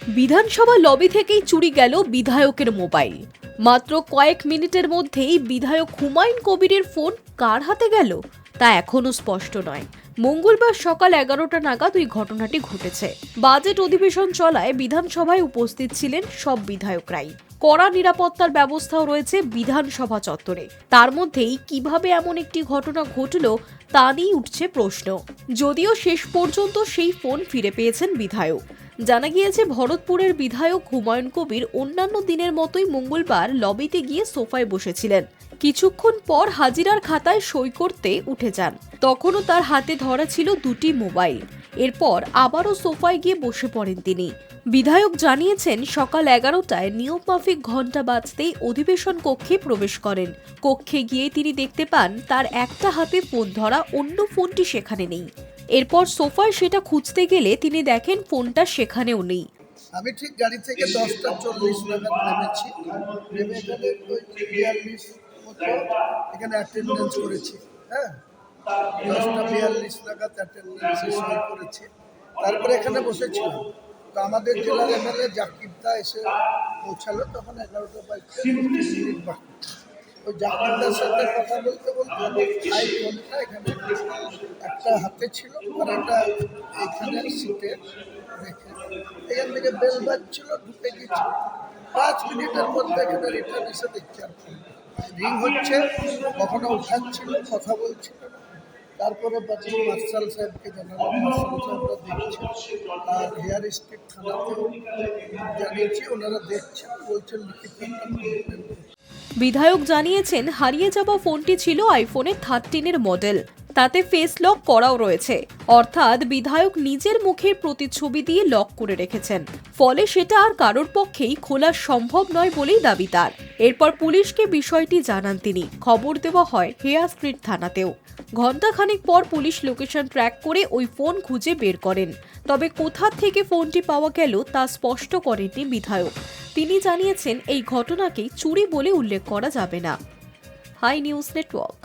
বিধানসভা লবি থেকেই চুরি গেল বিধায়কের মোবাইল। মাত্র কয়েক মিনিটের মধ্যেই বিধায়ক হুমায়ুন কবিরের ফোন কার হাতে গেল তা এখনো স্পষ্ট নয়। মঙ্গলবার সকাল 11টা নাগাদ ওই ঘটনাটি ঘটেছে। বাজেট অধিবেশন চলায় বিধানসভায় উপস্থিত ছিলেন সব বিধায়করাই। কড়া নিরাপত্তার ব্যবস্থাও রয়েছে বিধানসভা চত্বরে। তার মধ্যেই কিভাবে এমন একটি ঘটনা ঘটল তা নিয়ে উঠছে প্রশ্ন। যদিও শেষ পর্যন্ত সেই ফোন ফিরে পেয়েছেন বিধায়ক। জানা গিয়েছে, ভরতপুরের বিধায়ক হুমায়ুন কবির অন্যান্য দিনের মতোই মঙ্গলবার লবিতে গিয়ে সোফায় বসেছিলেন। কিছুক্ষণ পর হাজিরার খাতায় সই করতে উঠে যান। তখনও তার হাতে ধরা ছিল দুটি মোবাইল। এরপর আবারও সোফায় গিয়ে বসে পড়েন তিনি। বিধায়ক জানিয়েছেন, সকাল 11টায় নিয়মমাফিক ঘণ্টা বাজতেই অধিবেশন কক্ষে প্রবেশ করেন। কক্ষে গিয়ে তিনি দেখতে পান তার একটা হাতে ফোন ধরা, অন্য ফোনটি সেখানে নেই। এরপর সোফায় সেটা খুঁজতে গেলে তিনি দেখেন ফোনটা সেখানেও নেই। আমি ঠিক গাড়ি থেকে 10:40 নাগাদ নেমেছি। নেমে এখানে 42 মতো এখানে অ্যাটেন্ডেন্স করেছি। হ্যাঁ, 10:42 নাগাদ অ্যাটেন্ডেন্সে সই করেছি। তারপরে এখানে বসেছিলাম। তো আমাদের জেলার এমএলএ জাকির দা এসে পৌঁছালো, তখন 11টা মিনিট বাকি। ওই জাকিরদার সাথে কথা বলতে বলতে এই ফোনটা এখানে একটা হাতে ছিল আর একটা এখানে সিটে রেখে এখান থেকে বেল বাজছিল, ঢুকে গেছি। 5 মিনিটের মধ্যে এখানে রিটার্ন এসে দেখছি আর রিং হচ্ছে, কখনো উঠাচ্ছিল, কথা বলছিল না। তারপরে বাকি মার্শাল সাহেবকে জানালাম, মার্শাল সাহেবরা দেখছে, আর হেয়ার স্ট্রিট থানাতেও জানিয়েছি, ওনারা দেখছেন, বলছেন লিখিত একটা কমপ্লেন। বিধায়ক জানিয়েছেন, হারিয়ে যাওয়া ফোনটি ছিল আইফোনের 13 মডেল। তাতে ফেস লক করাও রয়েছে, অর্থাৎ বিধায়ক নিজের মুখের প্রতিচ্ছবি দিয়ে লক করে রেখেছেন। ফলে সেটা আর কারোর পক্ষেই খোলা সম্ভব নয় বলেই দাবি তার। এরপর পুলিশকে বিষয়টি জানান তিনি। খবর দেওয়া হয় হেয়ার স্ট্রিট থানাতেও। ঘণ্টাখানেক পর পুলিশ লোকেশন ট্র্যাক করে ওই ফোন খুঁজে বের করেন। তবে কোথা থেকে ফোনটি পাওয়া গেল তা স্পষ্ট করেননি বিধায়ক। তিনি জানিয়েছেন, এই ঘটনাকেই চুরি বলে উল্লেখ করা যাবে না। High news network.